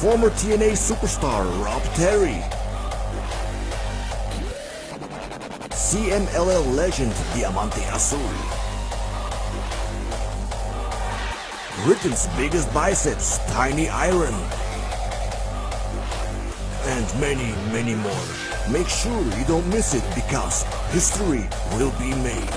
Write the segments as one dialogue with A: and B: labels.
A: former TNA superstar Rob Terry, CMLL legend Diamante Azul, Britain's biggest biceps Tiny Iron, and many, many more. Make sure you don't miss it because history will be made.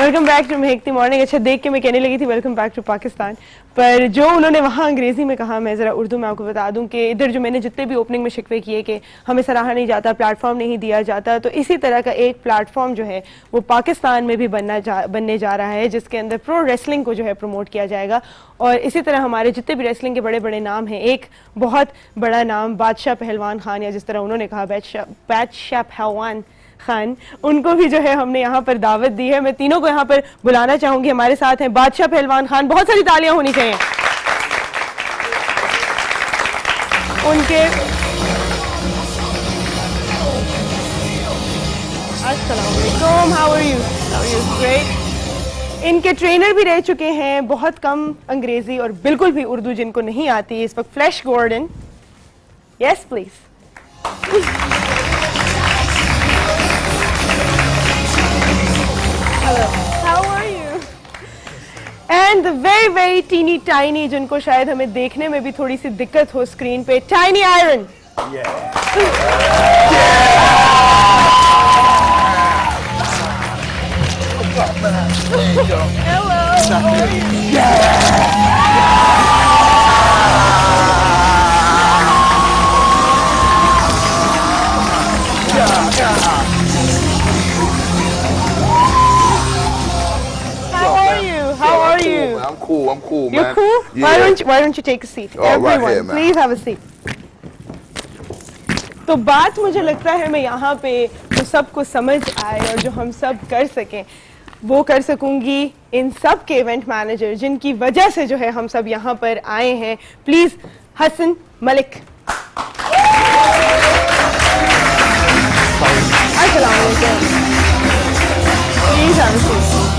B: Welcome back to Mehakti morning. अच्छा, देख के मैं कहने लगी थी welcome back to Pakistan, पर जो उन्होंने वहाँ अंग्रेजी में कहा, मैं ज़रा उर्दू में आपको बता दूं कि इधर जो मैंने जितने भी ओपनिंग में शिकवे किए कि हमें सराहा नहीं जाता, प्लेटफॉर्म नहीं दिया जाता, तो इसी तरह का एक प्लेटफॉर्म जो है वो पाकिस्तान में भी बनने जा रहा है, जिसके अंदर प्रो रेसलिंग को जो है प्रमोट किया जाएगा। और इसी तरह हमारे जितने भी रेसलिंग के बड़े बड़े नाम हैं, एक बहुत बड़ा नाम बादशाह पहलवान खान, या जिस तरह उन्होंने कहा बादशाह पहलवान खान, उनको भी जो है हमने यहाँ पर दावत दी है। मैं तीनों को यहाँ पर बुलाना चाहूंगी। हमारे साथ हैं बादशाह पहलवान खान, बहुत सारी तालियां होनी चाहिए उनके। अस्सलाम वालेकुम, हाउ आर यू? ग्रेट। इनके ट्रेनर भी रह चुके हैं, बहुत कम अंग्रेजी और बिल्कुल भी उर्दू जिनको नहीं आती इस वक्त, Flash Gordon. Yes please. How are you? And the very very teeny tiny, जिनको शायद हमें देखने में भी थोड़ी सी दिक्कत हो स्क्रीन पे, Tiny Iron. Hello. How are you?
C: I'm cool,
B: You're
C: man.
B: cool?
C: Yeah.
B: Why don't you take a seat?
C: Oh,
B: Everyone,
C: right here, man.
B: please have a seat. तो बात मुझे लगता है मैं यहाँ पे जो सबको समझ आए और जो हम सब कर सकें वो कर सकूंगी इन सब के इवेंट मैनेजर, जिनकी वजह से जो है हम सब यहाँ पर आए हैं। प्लीज हसन मलिक। अस्सलाम वालेकुम। Please have a seat.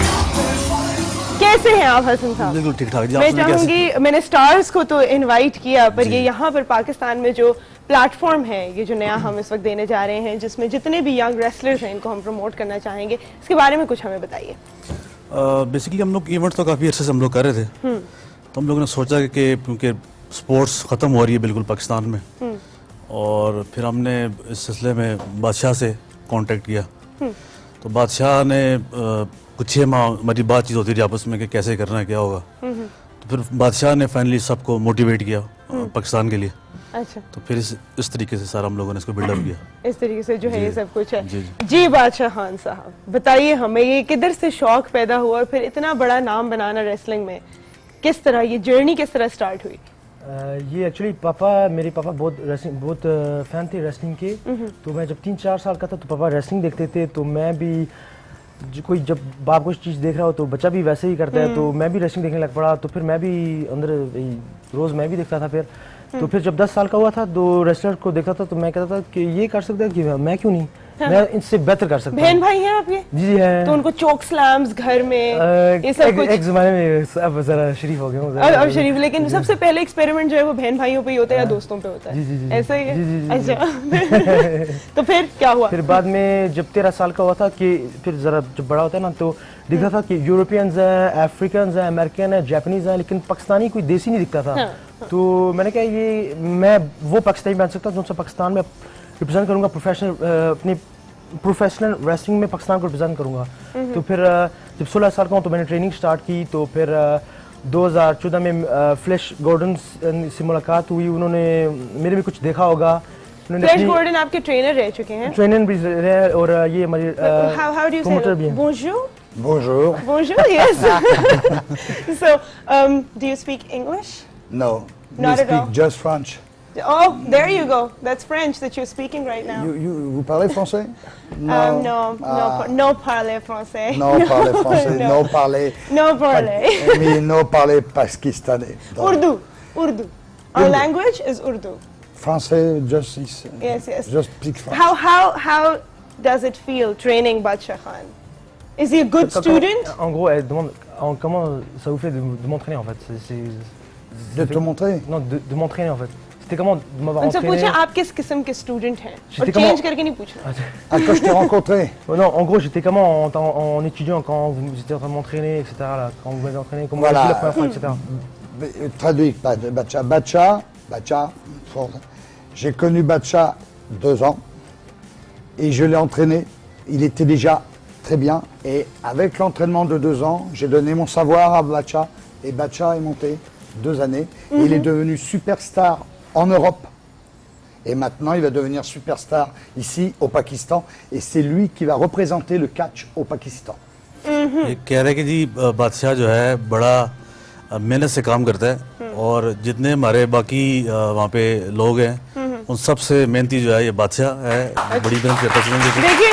B: कैसे हैं आप हसन साहब?
D: बिल्कुल ठीक ठाक।
B: मैं चाहूंगी, मैंने स्टार्स को तो इनवाइट किया, पर ये यहाँ पर पाकिस्तान में जो प्लेटफॉर्म है, ये जो नया हम इस वक्त देने जा रहे हैं, जिसमें जितने भी यंग रेसलर्स हैं इनको हम प्रमोट करना चाहेंगे, इसके बारे में कुछ हमें बताइए।
D: बेसिकली हम लोग इवेंट तो काफ़ी अच्छे से हम लोग कर रहे थे, तो हम लोगों ने सोचा कि क्योंकि स्पोर्ट्स ख़त्म हो रही है बिल्कुल पाकिस्तान में, और फिर हमने इस सिलसिले में बादशाह से कांटेक्ट किया। तो बादशाह ने कुछ 6 माह हमारी बातचीत होती रही आपस में कि कैसे करना है, क्या होगा। तो फिर बादशाह ने फाइनली सबको मोटिवेट किया पाकिस्तान के लिए।
B: अच्छा,
D: तो फिर इस तरीके से सारा हम लोगों ने इसको बिल्डअप किया।
B: इस तरीके से जो है ये सब कुछ है।
D: जी
B: बादशाह खान साहब, बताइए हमें ये किधर से शौक पैदा हुआ और फिर इतना बड़ा नाम बनाना रेसलिंग में, किस तरह ये जर्नी किस तरह स्टार्ट हुई?
E: ये एक्चुअली मेरे पापा बहुत फैन थे रेसलिंग के। तो मैं जब 3-4 साल का था तो पापा रेसलिंग देखते थे, तो मैं भी जब बाप कुछ चीज़ देख रहा हो तो बच्चा भी वैसे ही करता है, तो मैं भी रेसलिंग देखने लग पड़ा। तो फिर मैं भी अंदर रोज़ मैं भी देखता था। फिर फिर जब 10 साल का हुआ था तो रेसलर को देखता था, तो मैं कहता था कि ये कर सकता है कि मैं क्यों नहीं, मैं इनसे बेहतर कर सकता हूँ।
B: बहन भाई हैं आपके? जी है। तो उनको चोक स्लैम्स घर में ये सब कुछ?
E: एक ज़माने में अब जरा शरीफ हो गए हूँ,
B: अब शरीफ, लेकिन सबसे पहले एक्सपेरिमेंट जो है वो बहन भाइयों पे ही होता है या दोस्तों पे होता है?
E: जी
B: ऐसा ही है। अच्छा। तो फिर क्या हुआ?
E: फिर बाद में जब 13 साल का हुआ था कि फिर जरा जब बड़ा होता है ना, तो दिखता था कि यूरोपियंस हैं, अफ्रीकन हैं, अमेरिकन हैं, जापानीज हैं, लेकिन पाकिस्तानी कोई देसी नहीं दिखता था। तो मैंने कहा ये मैं वो पाकिस्तानी बन सकता हूँ जो पाकिस्तान में रिप्रेजेंट करूँगा, अपनी प्रोफेशनल रेसलिंग में पाकिस्तान को रिप्रेजेंट करूँगा। तो फिर जब 16 साल का हूँ तो मैंने ट्रेनिंग स्टार्ट की। तो फिर 2014 में फ्लैश गॉर्डन से मुलाकात हुई, उन्होंने मेरे में कुछ देखा होगा।
B: फ्लैश गॉर्डन आपके ट्रेनर रह चुके हैं?
E: ट्रेनर भी रहे, और ये हमारी
B: प्रोमोटर भी हैं। Bonjour.
C: Bonjour.
B: Bonjour, yes. So, do you speak English?
C: No.
B: Not
C: we
B: at all.
C: speak just French.
B: Oh, there you go. That's French that you're speaking right now.
C: Vous parlez français?
B: No parler français.
C: No parler français.
B: No.
C: No parler.
B: No parler.
C: Mais no parler pakistanais.
B: Urdu. Our language is Urdu.
C: Français, just
B: Yes.
C: just speak French.
B: How does it feel training Badsha Khan? Is he a good student?
E: En gros, elle demande comment ça vous fait de m'entraîner en fait.
C: De te montrer.
E: Non, de m'entraîner en fait. C'était comment de m'avoir
B: उनसे
E: entraîné.
B: पूछे आप किस किस्म के student हैं और
E: J'étais comment-
B: change करके नहीं पूछना
C: Ah, quand je t'ai rencontré,
E: Non, en gros, j'étais comment en étudiant quand vous étiez en train de m'entraîner, etc. Là, quand vous m'avez entraîné, comment
C: Voilà.
E: vous avez vu la première fois, etc.
C: traduit par Bacha. Bacha, j'ai connu Bacha 2 ans et je l'ai entraîné. Il était déjà très bien et avec l'entraînement de 2 ans, j'ai donné mon savoir à Bacha et Bacha est monté 2 années. Et il est devenu superstar en Europe. Et maintenant, il va devenir superstar ici au Pakistan et c'est lui qui va représenter le catch au Pakistan.
D: ये कह रहे हैं कि जी बादशाह जो है बड़ा मेहनत से काम करता है और जितने हमारे बाकी वहाँ पे लोग हैं उन सब से मेहनती जो है ये बादशाह है बड़ी मेहनत करता है
B: देखिए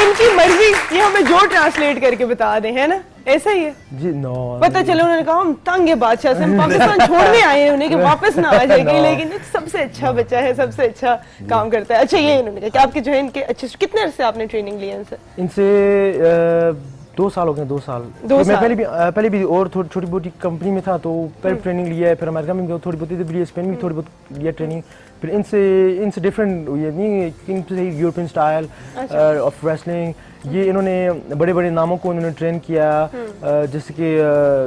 B: इनकी मर्जी ये हमें जो ट्रांसलेट करके बता दें है ना ऐसा ही है
E: जी नो
B: पता चले उन्होंने कहा हम तंग है बादशाह से हम पाकिस्तान छोड़ने आए हैं उन्हें कि वापस ना आ जाएगी
E: No.
B: लेकिन ये सबसे अच्छा बच्चा है सबसे अच्छा काम करता है अच्छा ये इन्होंने कहा कि आपके जो है इनके अच्छे कितने अरसे आपने ट्रेनिंग ली है इनसे
E: इनसे 2 साल हो गए 2 साल
B: दो
E: तो
B: साल।
E: मैं पहले भी और छोटी मोटी कंपनी में था तो पहले ट्रेनिंग लिया है फिर अमेरिका में गया थोड़ी बहुत इधर भी लिया स्पेन में थोड़ी बहुत लिया ट्रेनिंग फिर इनसे डिफरेंट ये नहीं इनसे यूरोपियन स्टाइल ऑफ रेसलिंग ये इन्होंने बड़े बड़े नामों को इन्होंने ट्रेन किया जैसे कि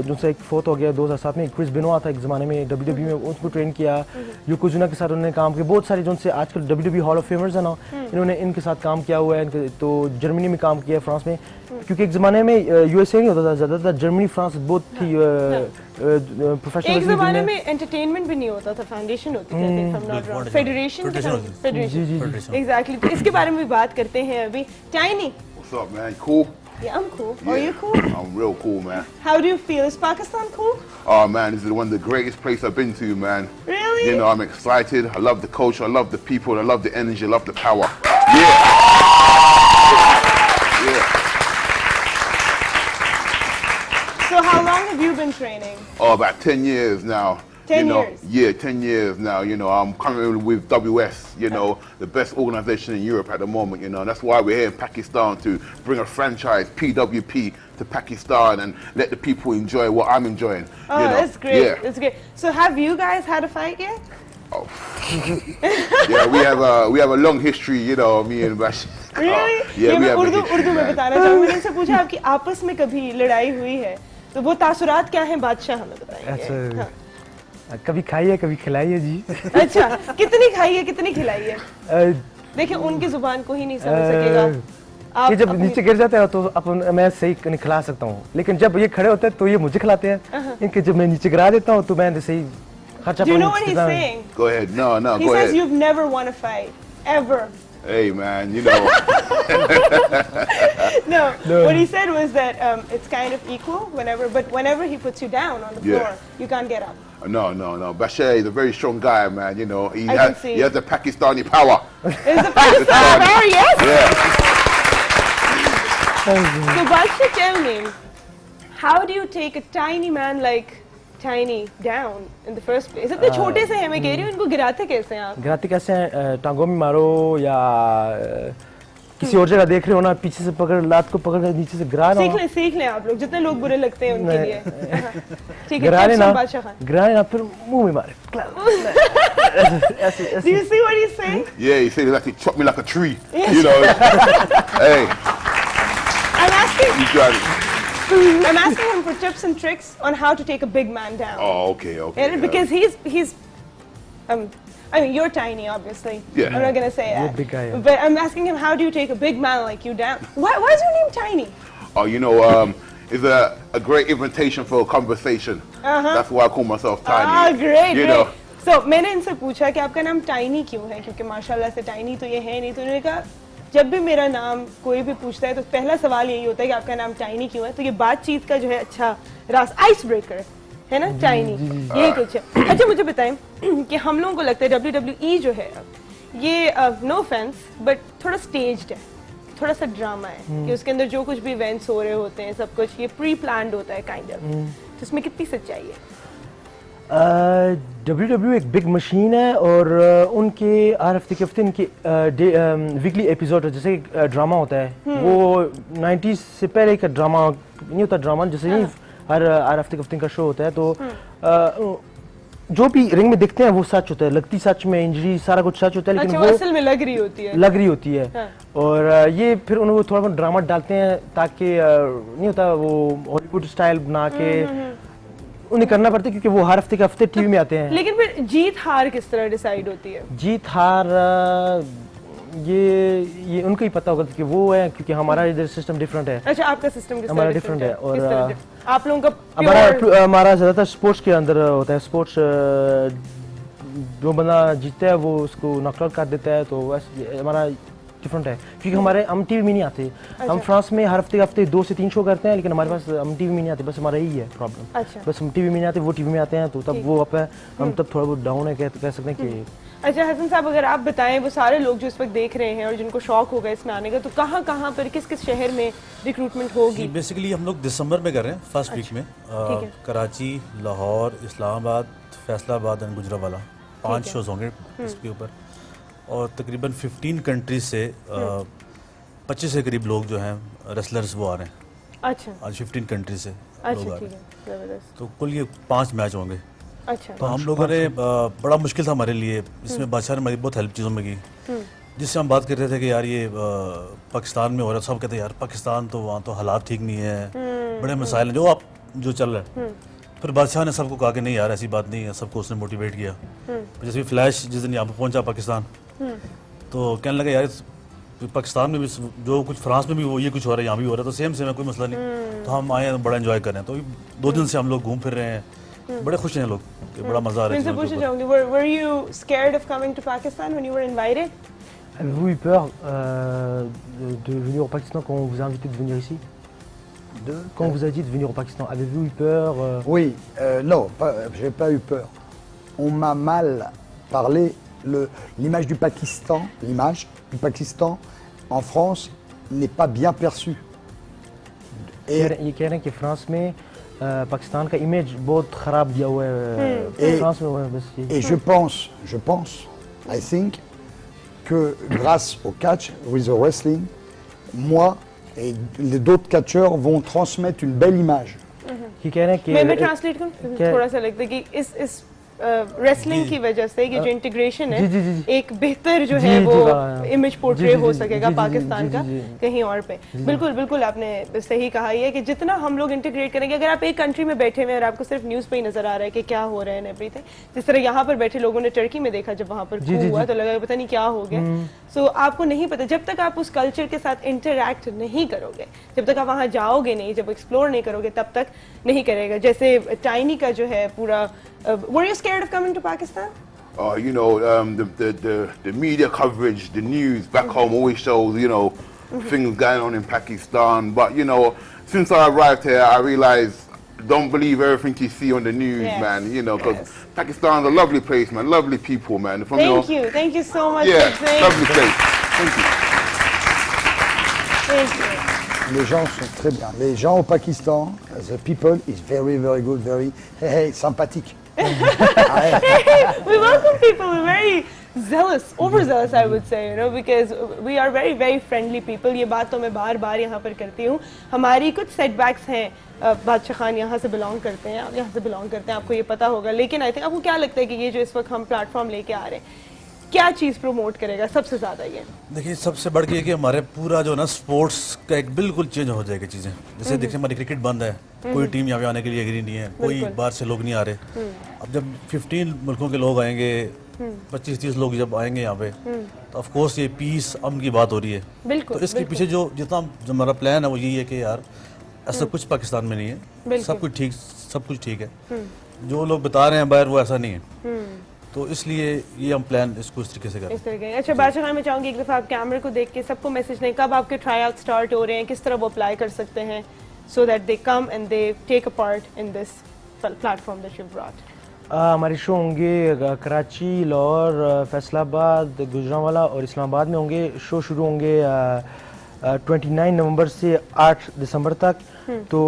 E: जिनसे एक फोर्थ हो गया 2007 में क्रिस बेनोआ था एक ज़माने में WWE में उसको ट्रेन किया योकोजुना के साथ उन्होंने काम किया बहुत सारे जिनसे आजकल WWE हॉल ऑफ फेमर्स है ना इन्होंने इनके साथ काम किया हुआ है तो जर्मनी में काम किया फ्रांस में क्योंकि एक ज़माने में USA नहीं होता था ज़्यादातर जर्मनी फ्रांस बहुत थी प्रोफेशनल
B: एक जमाने में एंटरटेनमेंट भी नहीं होता था फाउंडेशन होती थी फेडरेशन फेडरेशन एग्जैक्टली तो इसके बारे में भी बात करते हैं अभी tiny
F: What's up, man? Cool?
B: Yeah, I'm cool. Are you cool?
F: I'm real cool, man.
B: How do you feel? Is Pakistan cool?
F: Oh, man, this is one of the greatest places I've been to, man.
B: Really?
F: You know, I'm excited. I love the culture. I love the people. I love the energy. I love the power. Yeah. Yeah.
B: So how long have you been training?
F: Oh, about 10 years now.
B: 10
F: you know,
B: years?
F: Yeah, 10 years now. You know, I'm currently with WS, you know, the best organization in Europe at the moment, you know. That's why we're here in Pakistan to bring a franchise, PWP, to Pakistan and let the people enjoy what I'm enjoying.
B: Oh,
F: you know?
B: that's great.
F: Yeah.
B: That's great. So have you guys had a fight yet?
F: Oh. Yeah, we have a long history, you know, me and Bash.
B: Really?
F: Yeah,
B: ये
F: we
B: मैं
F: have a
B: Urdu
F: history,
B: में
F: man.
B: बताना चाहूँगी मैंने इनसे पूछा आपकी आपस में कभी लड़ाई हुई है तो वो तासुरात क्या हैं बादशाह हमें बताएंगे
E: अच्छा।
B: हाँ।
E: कभी खाइए कभी खिलाइए जी
B: अच्छा कितनी खाई है कितनी खिलाई है देखिए उनकी जुबान को ही नहीं समझ सकेगा
E: कि जब
B: अपनी-
E: नीचे गिर जाते हैं तो अपन मैं सही नहीं खिला सकता हूँ लेकिन जब ये खड़े होते हैं तो ये मुझे खिलाते हैं इनके जब मैं नीचे गिरा देता हूँ तो मैं सही खर्चा
B: Do you know
E: पानी
B: what he's
E: देता हूँ।
B: saying?
F: Go ahead. No,
B: He
F: go
B: says
F: ahead.
B: you've never won a fight ever.
F: Hey, man, you know.
B: No, what he said was that it's kind of equal but whenever he puts you down on the
F: Yeah.
B: floor, you can't get up.
F: No. Bashir is a very strong guy, man. You know,
B: I can see.
F: he has the Pakistani power.
B: Is the Pakistan power? Yes.
F: Yeah.
B: So, Badsha, tell me, how do you take a tiny man like Tiny down in the first place? इतने छोटे से हैं मैं कह रही हूँ इनको गिराते कैसे हैं आप?
E: गिराते कैसे हैं टांगों में मारो या किसी और जगह देख रहे हो ना पीछे से पकड़ लात को पकड़ कर नीचे से गिरा ना
B: सीख लें आप लोग जितने लोग बुरे लगते हैं उनके लिए ठीक है
E: गिरा
B: tips
E: लेना
B: from बादशाह खान
E: गिरा लेना फिर मुंह में मारे
B: Do you see what he's saying?
F: Yeah, he said like he chopped me like a tree. You know. Hey,
B: I'm asking
F: you got it.
B: I'm asking him for tips and tricks on how to take a big man down.
F: Oh, okay.
B: And because he's I mean you're tiny obviously.
F: Yeah.
B: I'm not gonna say
E: You're
B: that.
E: big guy, yeah.
B: But I'm asking him how do you take a big man like you down? Why is your name Tiny?
F: Oh, you know, it's a great invitation for a conversation. That's why I call myself Tiny.
B: Ah, great,
F: You
B: great.
F: know.
B: So मैंने इनसे पूछा कि आपका नाम tiny क्यों है क्योंकि माशाल्लाह से टाइनी तो ये है नहीं तो उन्होंने कहा जब भी मेरा नाम कोई भी पूछता है तो पहला सवाल यही होता है कि आपका नाम टाइनी क्यों है तो ये बातचीत का जो है अच्छा आइस ब्रेकर है ना टाइनी यही कुछ है अच्छा मुझे बताएं कि हम लोगों को लगता है WWE जो है ये नो ऑफेंस बट थोड़ा स्टेज्ड है थोड़ा सा ड्रामा है कि उसके अंदर जो कुछ भी इवेंट्स हो रहे होते हैं सब कुछ ये प्री प्लान्ड होता है काइंड ऑफ तो इसमें कितनी सच्चाई है
E: WWE एक बिग मशीन है और उनके हर हफ्ते के हफ्ते इनके वीकली एपिसोड जैसे ड्रामा होता है वो 90s से पहले का ड्रामा नहीं होता, ड्रामा जैसे नहीं हर हफ्ते के हफ्ते का शो होता है, तो जो भी रिंग में दिखते हैं वो सच होता है, लगती सच में इंजरी सारा कुछ सच होता है, लेकिन
B: अच्छा,
E: वो
B: असल में लग रही होती है,
E: हाँ। और ये फिर उन्हें थोड़ा बहुत ड्रामा डालते हैं ताकि नहीं होता वो हॉलीवुड स्टाइल बना के उन्हें करना पड़ता है क्योंकि वो हर हफ्ते के हफ्ते टीवी में आते हैं।
B: लेकिन फिर जीत हार किस तरह डिसाइड होती है?
E: जीत हार ये उनको ही पता होगा क्योंकि वो है, क्योंकि हमारा इधर सिस्टम डिफरेंट है।
B: अच्छा, आपका सिस्टम किस
E: हमारा
B: तरह
E: डिफरेंट है और
B: आप लोगों का
E: हमारा ज्यादातर स्पोर्ट्स के अंदर होता है। स्पोर्ट्स जो बंदा जीतता है वो उसको नॉकआउट कर देता है, तो वैसे हमारा डिफरेंट है क्योंकि हम टीवी में नहीं आते। हम फ्रांस में हर हफ्ते 2 से 3 शो करते हैं, लेकिन हमारे पास हम टीवी में नहीं आते, बस हमारा यही है प्रॉब्लम।
B: अच्छा।
E: बस हम टीवी में नहीं आते, वो टीवी में आते हैं, तो तब वो अप है, हम तब थोड़ा बहुत डाउन है कह सकते हैं कि।
B: अच्छा हसन साहब, अगर आप बताएं वो सारे लोग जो इस वक्त देख रहे हैं और जिनको शौक होगा इसमें आने का, तो कहाँ पर किस किस शहर में रिक्रूटमेंट होगी?
D: बेसिकली हम लोग दिसंबर में कर रहे हैं, फर्स्ट वीक में कराची, लाहौर, इस्लामाबाद, फैसलाबाद एंड गुजरावाला 5 शोज होंगे इसके ऊपर, और तकरीबन 15 कंट्रीज से 25 के करीब लोग जो हैं रेसलर्स वो आ रहे हैं।
B: अच्छा,
D: आज 15 कंट्रीज से लोग आ रहे हैं, तो कुल ये 5 मैच होंगे।
B: अच्छा,
D: तो हम लोगों ने बड़ा मुश्किल था हमारे लिए, इसमें बादशाह ने हमारी बहुत हेल्प चीज़ों में की, जिससे हम बात कर रहे थे कि यार ये पाकिस्तान में हो रहा है, सब कहते हैं यार पाकिस्तान तो वहाँ तो हालात ठीक नहीं है, बड़े मसाइल हैं जो चल रहा है। फिर बादशाह ने सबको कहा कि नहीं यार ऐसी बात नहीं है, सबको उसने मोटिवेट किया। जैसे भी फ्लैश जिस दिन यहाँ पर पहुँचा पाकिस्तान, तो कहने लगा यार पाकिस्तान में भी जो कुछ फ्रांस में भी वो ये कुछ हो रहा है, यहाँ भी हो रहा है, तो सेम है, कोई मसला नहीं। तो हम आए बड़ा एंजॉय कर रहे हैं, तो 2 दिन से हम लोग घूम फिर रहे हैं, बड़े खुश हैं लोग कि बड़ा मजा आ रहा है।
B: मैं पूछना चाहूंगी, were you scared of coming to Pakistan when you were invited?
E: Avez-vous eu peur de venir au Pakistan quand on vous a invité de venir ici? Quand on vous a dit de venir au Pakistan, avez-vous eu peur?
C: Oui, non, j'ai pas eu peur. On m'a mal parlé. L'image du Pakistan en France n'est pas bien perçue.
E: ये कह रहे हैं कि France में पाकिस्तान का image बहुत खराब दिया हुआ है फ्रांस में बस।
C: Et je pense, I think, que grâce au catch, with the wrestling, moi et les d'autres catcheurs vont transmettre une belle image.
E: ये कह रहे हैं कि
B: मैं ट्रांसलेट करूं, थोड़ा सा लगता है कि इस रेसलिंग की वजह से ये जो इंटीग्रेशन है एक बेहतर जो है वो इमेज पोर्ट्रे हो सकेगा पाकिस्तान का कहीं और पे। बिल्कुल आपने सही कहा है कि जितना हम लोग इंटीग्रेट करेंगे, अगर आप एक कंट्री में बैठे हुए और आपको सिर्फ न्यूज़ पे ही नजर आ रहा है कि क्या हो रहा है एवरीथिंग, जिस तरह यहाँ पर बैठे लोगों ने टर्की में देखा, जब वहाँ पर हुआ तो लगा पता नहीं क्या हो गया। सो आपको नहीं पता, जब तक आप उस कल्चर के साथ इंटरैक्ट नहीं करोगे, जब तक आप वहाँ जाओगे नहीं, जब एक्सप्लोर नहीं करोगे, तब तक नहीं करेगा। जैसे टाइनी का जो है पूरा, were you scared of coming to Pakistan?
F: You know, the media coverage, the news back home always shows, you know, things going on in Pakistan. But, you know, since I arrived here, I realized don't believe everything you see on the news, man. You know, because Pakistan's a lovely place, man. Lovely people, man. From,
B: Thank you so much.
F: Yeah, lovely place. Thank you.
B: Thank you.
C: Les gens sont très bien. Les gens au Pakistan, the people is very, very good, very sympathique.
B: We welcome people. We're very zealous, overzealous, I would say, you know, because we are very, very friendly people. ये बात तो मैं बार-बार यहाँ पर करती हूँ। हमारी कुछ सेटबैक्स हैं, बादशाह खान यहाँ से बिलोंग करते हैं, आप यहाँ से बिलोंग करते हैं, आपको ये पता होगा। लेकिन आई थिंक आपको क्या लगता है कि ये जो इस वक्त हम प्लेटफॉर्म लेके आ रहे हैं, क्या चीज़ प्रमोट करेगा सबसे ज़्यादा? ये देखिए,
D: सबसे बढ़ के कि हमारे पूरा जो ना स्पोर्ट्स का एक बिल्कुल चेंज हो जाएगी चीज़ें। जैसे देखिए हमारी क्रिकेट बंद है, कोई टीम यहाँ पे आने के लिए एग्री नहीं है, कोई बाहर से लोग नहीं आ रहे। अब जब 15 मुल्कों के लोग आएंगे, 25-30 लोग जब आएंगे यहाँ पे, तो ऑफ कोर्स ये पीस अमन की बात हो रही है। तो इसके पीछे जो हमारा प्लान है वो यही है कि यार ऐसा कुछ पाकिस्तान में नहीं है, सब कुछ ठीक है। जो लोग बता रहे हैं बाहर वो ऐसा नहीं है, तो इसलिए ये हम प्लान इसको इस तरीके से कर रहे हैं।
B: अच्छा बादशाह खान, मैं चाहूँगी एक दफ़ा आप कैमरे को देख के सबको मैसेज दें, कब आपके ट्राई आउट स्टार्ट हो रहे हैं, किस तरह वो अप्लाई कर सकते हैं, so that they come and they take a part in this platform that you've brought?
E: हमारे शो होंगे कराची, लाहौर, फैसलाबाद, गुजरांवाला और इस्लामाबाद में होंगे। शो शुरू होंगे 29 नवंबर से 8 दिसंबर तक। तो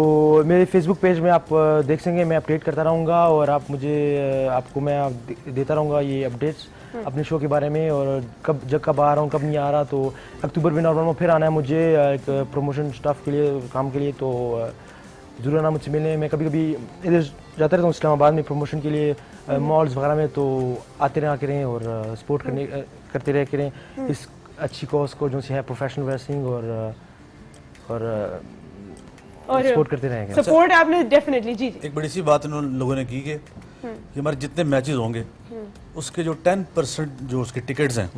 E: मेरे फेसबुक पेज में आप देख सकेंगे, मैं अपडेट करता रहूँगा और आप मुझे आपको मैं देता रहूँगा ये अपडेट्स अपने शो के बारे में, और कब आ रहा हूँ, कब नहीं आ रहा। तो अक्टूबर में नॉर्मल में फिर आना है मुझे एक प्रमोशन स्टाफ के लिए, काम के लिए। तो ज़रूर आना मुझसे मिलने। मैं कभी कभी इधर जाता रहता हूँ इस्लामाबाद में प्रमोशन के लिए, मॉल्स वगैरह में। तो आते रहा करें और सपोर्ट करते रह करें इस अच्छी कॉज को जो है प्रोफेशनल रेसलिंग, और सपोर्ट करते रहेंगे।
B: सपोर्ट आपने डेफिनेटली जी।
D: एक बड़ी सी बात इन लोगों ने की कि हमारे जितने मैचेस होंगे उसके जो 10% जो उसके टिकट्स हैं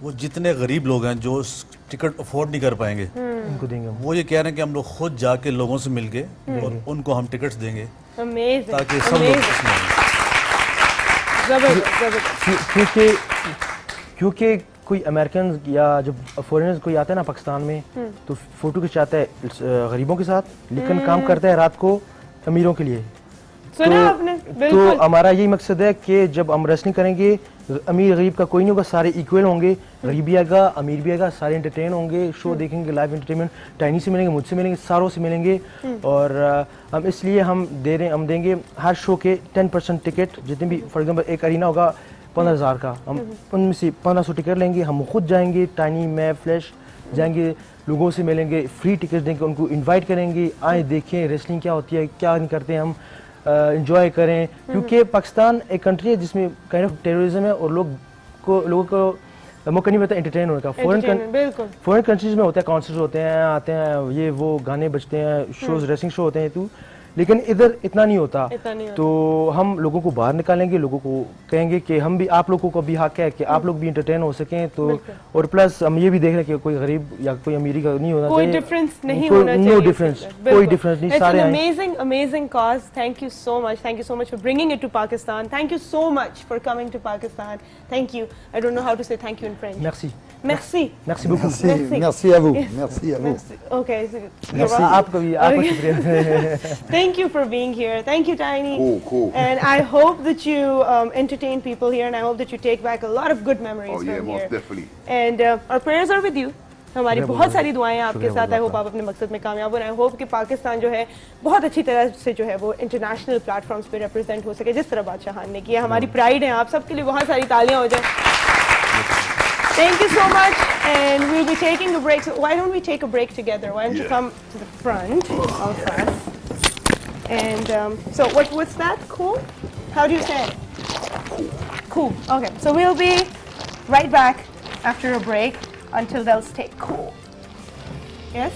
D: वो जितने गरीब लोग हैं जो टिकट अफोर्ड नहीं कर पाएंगे
E: उनको देंगे।
D: वो ये कह रहे हैं कि हम लोग खुद जाके लोगों से मिल के और उनको हम टिकट्स देंगे
B: Amazing,
D: ताकि सब लोग
B: amazing.
D: इसमें आएं।
B: जबरदस्त।
E: क्योंकि कोई अमेरिकन या जब फॉरेनर्स कोई आता है ना पाकिस्तान में, तो फोटो खिंचाता है गरीबों के साथ, लेकिन काम करता है रात को अमीरों के लिए।
B: सुना आपने?
E: तो
B: बिल्कुल।
E: हमारा यही मकसद है कि जब हम रेसलिंग करेंगे, अमीर गरीब का कोई नहीं होगा, सारे इक्वल होंगे। गरीब भी आएगा, अमीर भी आएगा, सारे एंटरटेन होंगे, शो देखेंगे, लाइव एंटरटेनमेंट। टाइनी से मिलेंगे, मुझसे मिलेंगे, सारों से मिलेंगे। और हम इसलिए हम देंगे हर शो के 10% टिकट, जितने भी, फॉर एग्जाम्पल एक अरीना होगा 15,000 का, हम उनमें से 1500 टिकट लेंगे। हम खुद जाएंगे, टाइनी मैं फ्लैश जाएंगे, लोगों से मिलेंगे, फ्री टिकट देंगे, उनको इन्वाइट करेंगे, आए देखें रेसलिंग क्या होती है, क्या नहीं करते हैं हम, इंजॉय करें। क्योंकि पाकिस्तान एक कंट्री है जिसमें काइंड ऑफ टेररिज्म है और लोगों को मौका नहीं मिलता एंटरटेन होने का।
B: बिल्कुल।
E: फॉरेन कंट्रीज में होता है, कॉन्सर्ट होते हैं, आते हैं, ये वो गाने बजते हैं, शोज रेसलिंग शो होते हैं, लेकिन इधर इतना नहीं होता। तो हम लोगों को बाहर निकालेंगे, लोगों को कहेंगे कि हम भी, आप लोगों को भी हक है कि आप लोग भी एंटरटेन हो सकें। तो और प्लस हम ये भी देख रहे हैं कि कोई गरीब या कोई अमीरी का नहीं होना
B: कोई
E: चाहिए,
B: डिफरेंस नहीं होना चाहिए।
E: नो डिफरेंस, कोई डिफरेंस नहीं, सारे आएं।
B: Amazing cause. Thank you so much for bringing it to Pakistan. Thank you so much for coming to Pakistan. Thank you. I don't know how to say thank you in French.
E: Merci.
B: Merci.
E: Merci beaucoup.
C: Merci à vous. Merci à vous.
B: Okay.
E: Merci. आपका शुक्रिया।
B: Thank you for being here. Thank you, Tiny.
F: Cool.
B: And I hope that you entertain people here, and I hope that you take back a lot of good memories
F: Oh yeah,
B: from
F: most
B: here.
F: definitely.
B: And our prayers are with you. हमारी बहुत सारी दुआएं हैं आपके साथ। I hope आप अपने मकसद में कामयाब हो। आई होप कि पाकिस्तान जो है बहुत अच्छी तरह से जो है वो इंटरनेशनल प्लेटफॉर्म्स पे रिप्रेजेंट हो सके, जिस तरह बादशाह खान ने किया। हमारी प्राइड है। आप सबके लिए बहुत सारी तालियां हो जाए। Thank you so much, and we'll be taking a break. So why don't we take a break together? Why don't you come to the front of us? And so what's that? Cool? How do you say it? Cool. Okay. So we'll be right back after a break until they'll stay cool. Yes?